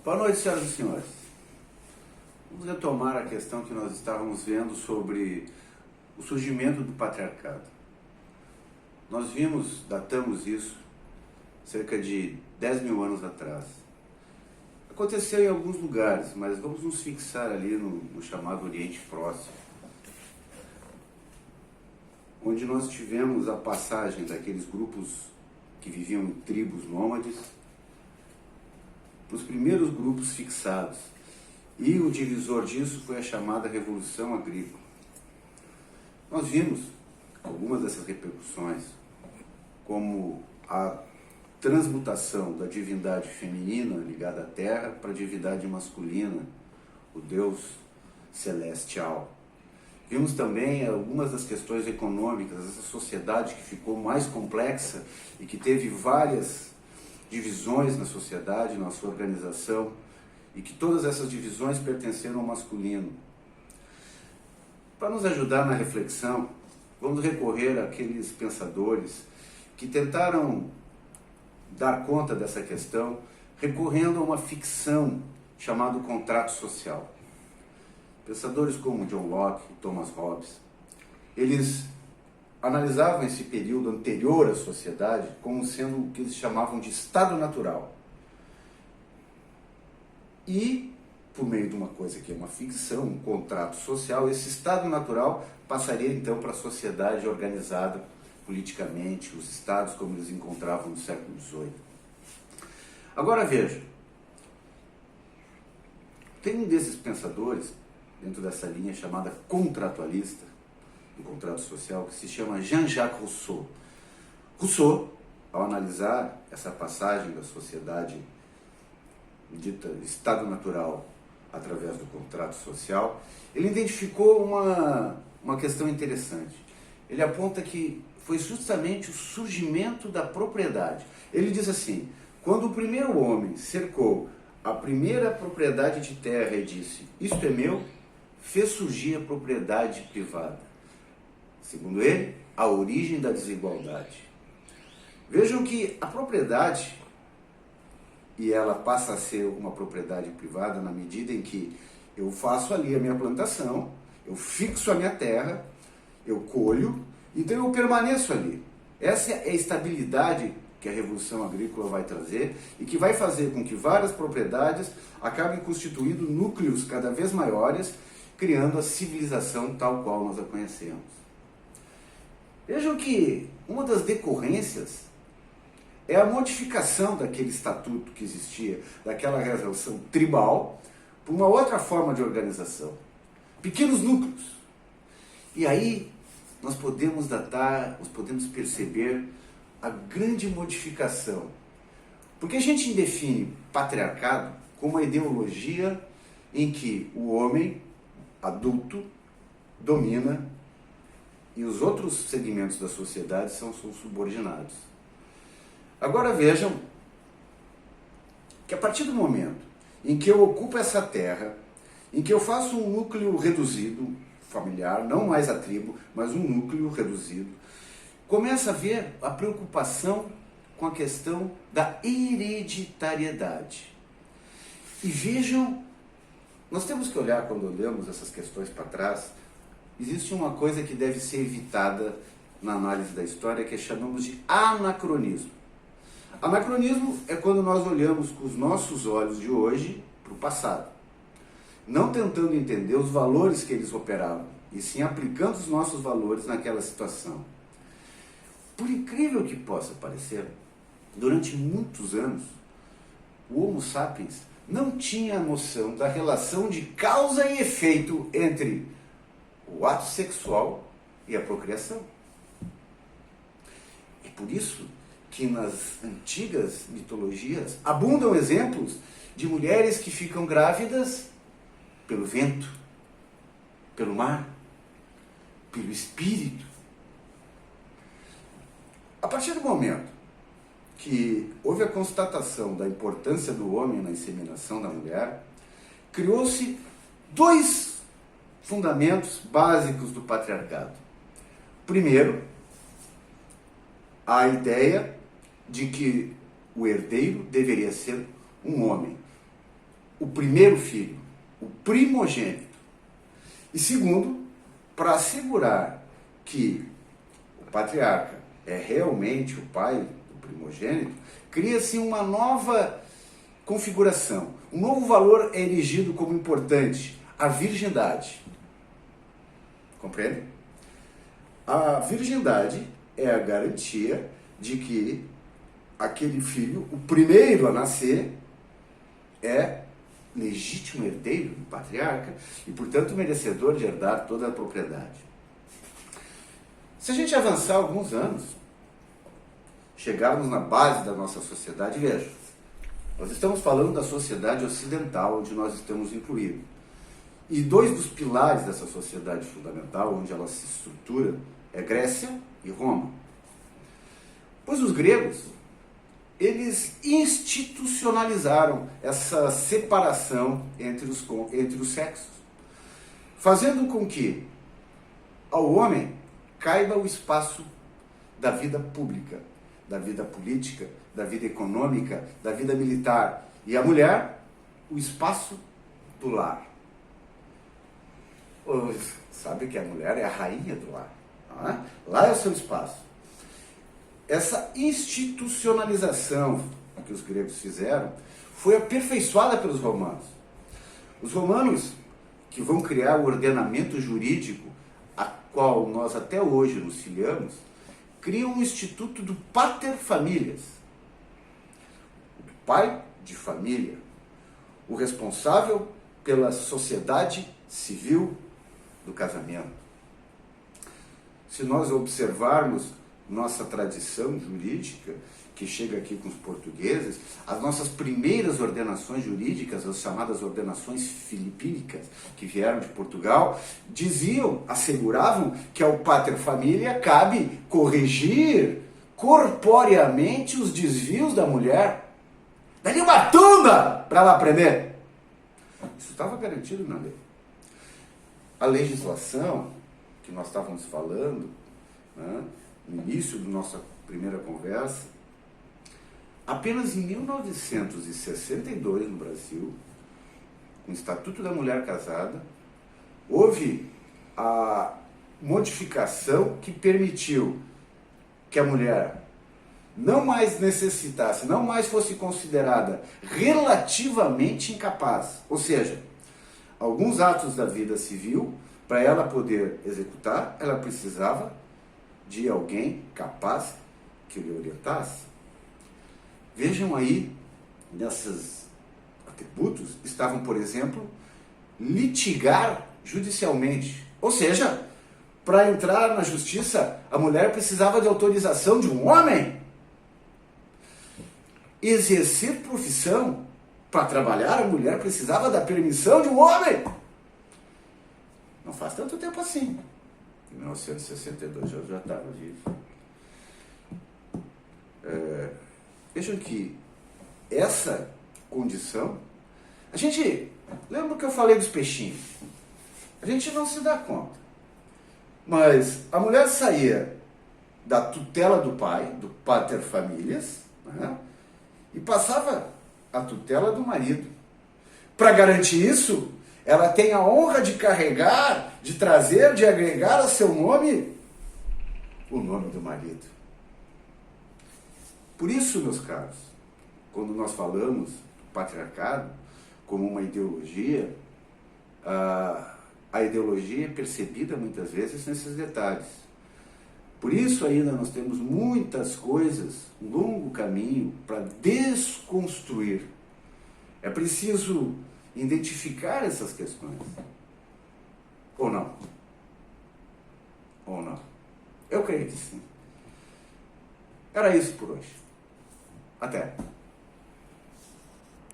Boa noite, senhoras e senhores. Vamos retomar a questão que nós estávamos vendo sobre o surgimento do patriarcado. Nós datamos isso cerca de 10 mil anos atrás. Aconteceu em alguns lugares, mas vamos nos fixar ali no chamado Oriente Próximo, onde nós tivemos a passagem daqueles grupos que viviam em tribos nômades, os primeiros grupos fixados. E o divisor disso foi a chamada Revolução Agrícola. Nós vimos algumas dessas repercussões, como a transmutação da divindade feminina ligada à terra para a divindade masculina, o Deus celestial. Vimos também algumas das questões econômicas, essa sociedade que ficou mais complexa e que teve várias divisões na sociedade, na sua organização, e que todas essas divisões pertenceram ao masculino. Para nos ajudar na reflexão, vamos recorrer àqueles pensadores que tentaram dar conta dessa questão, recorrendo a uma ficção chamada contrato social. Pensadores como John Locke e Thomas Hobbes, eles analisavam esse período anterior à sociedade como sendo o que eles chamavam de estado natural. E, por meio de uma coisa que é uma ficção, um contrato social, esse estado natural passaria então para a sociedade organizada politicamente, os estados como eles encontravam no século XVIII. Agora veja, tem um desses pensadores, dentro dessa linha chamada contratualista, do contrato social, que se chama Jean-Jacques Rousseau. Rousseau, ao analisar essa passagem da sociedade dita estado natural através do contrato social, ele identificou uma questão interessante. Ele aponta que foi justamente o surgimento da propriedade. Ele diz assim: quando o primeiro homem cercou a primeira propriedade de terra e disse, isto é meu, fez surgir a propriedade privada. Segundo ele, a origem da desigualdade. Vejam que a propriedade, e ela passa a ser uma propriedade privada na medida em que eu faço ali a minha plantação, eu fixo a minha terra, eu colho, então eu permaneço ali. Essa é a estabilidade que a Revolução Agrícola vai trazer e que vai fazer com que várias propriedades acabem constituindo núcleos cada vez maiores, criando a civilização tal qual nós a conhecemos. Vejam que uma das decorrências é a modificação daquele estatuto que existia, daquela relação tribal, por uma outra forma de organização. Pequenos núcleos. E aí nós podemos perceber a grande modificação. Porque a gente define patriarcado como uma ideologia em que o homem adulto domina e os outros segmentos da sociedade são subordinados. Agora vejam que a partir do momento em que eu ocupo essa terra, em que eu faço um núcleo reduzido, familiar, não mais a tribo, mas um núcleo reduzido, começa a haver a preocupação com a questão da hereditariedade. E vejam, nós temos que olhar, quando olhamos essas questões para trás, existe uma coisa que deve ser evitada na análise da história, que chamamos de anacronismo. Anacronismo é quando nós olhamos com os nossos olhos de hoje para o passado, não tentando entender os valores que eles operavam, e sim aplicando os nossos valores naquela situação. Por incrível que possa parecer, durante muitos anos, o Homo sapiens não tinha a noção da relação de causa e efeito entre o ato sexual e a procriação. É por isso que nas antigas mitologias abundam exemplos de mulheres que ficam grávidas pelo vento, pelo mar, pelo espírito. A partir do momento que houve a constatação da importância do homem na inseminação da mulher, criou-se dois fundamentos básicos do patriarcado. Primeiro, a ideia de que o herdeiro deveria ser um homem. o primeiro filho, o primogênito. E segundo, para assegurar que o patriarca é realmente o pai do primogênito, cria-se uma nova configuração. Um novo valor é erigido como importante, a virgindade. Compreende? A virgindade é a garantia de que aquele filho, o primeiro a nascer, é legítimo herdeiro do patriarca e, portanto, merecedor de herdar toda a propriedade. Se a gente avançar alguns anos, chegarmos na base da nossa sociedade, veja, nós estamos falando da sociedade ocidental, onde nós estamos incluídos. E dois dos pilares dessa sociedade fundamental, onde ela se estrutura, é Grécia e Roma. Pois os gregos, eles institucionalizaram essa separação entre os sexos, fazendo com que ao homem caiba o espaço da vida pública, da vida política, da vida econômica, da vida militar, e a mulher, o espaço do lar. Sabe que a mulher é a rainha do lar, não é? Lá é o seu espaço. Essa institucionalização que os gregos fizeram foi aperfeiçoada pelos romanos. Os romanos, que vão criar o ordenamento jurídico, a qual nós até hoje nos filiamos, criam o instituto do pater familias, o pai de família, o responsável pela sociedade civil do casamento. Se nós observarmos nossa tradição jurídica, que chega aqui com os portugueses, as nossas primeiras ordenações jurídicas, as chamadas ordenações filipínicas, que vieram de Portugal, diziam, asseguravam que ao pater familia cabe corrigir corporeamente os desvios da mulher. Dali uma tumba para ela aprender. Isso estava garantido na lei. A legislação que nós estávamos falando, né, no início da nossa primeira conversa, apenas em 1962, no Brasil, com o Estatuto da Mulher Casada, houve a modificação que permitiu que a mulher não mais necessitasse, não mais fosse considerada relativamente incapaz. Ou seja, alguns atos da vida civil, para ela poder executar, ela precisava de alguém capaz que lhe orientasse. Vejam aí, nesses atributos, estavam, por exemplo, litigar judicialmente. Ou seja, para entrar na justiça, a mulher precisava de autorização de um homem. Exercer profissão, para trabalhar, a mulher precisava da permissão de um homem. Não faz tanto tempo assim. Em 1962 eu já estava disso. Vejam que essa condição, a gente, lembra que eu falei dos peixinhos? A gente não se dá conta. Mas a mulher saía da tutela do pai, do pater familias, né, e passava a tutela do marido. Para garantir isso, ela tem a honra de carregar, de trazer, de agregar a seu nome o nome do marido. Por isso, meus caros, quando nós falamos do patriarcado como uma ideologia, a ideologia é percebida muitas vezes nesses detalhes. Por isso ainda nós temos muitas coisas, um longo caminho para desconstruir. É preciso identificar essas questões. Ou não? Ou não? Eu creio que sim. Era isso por hoje. Até.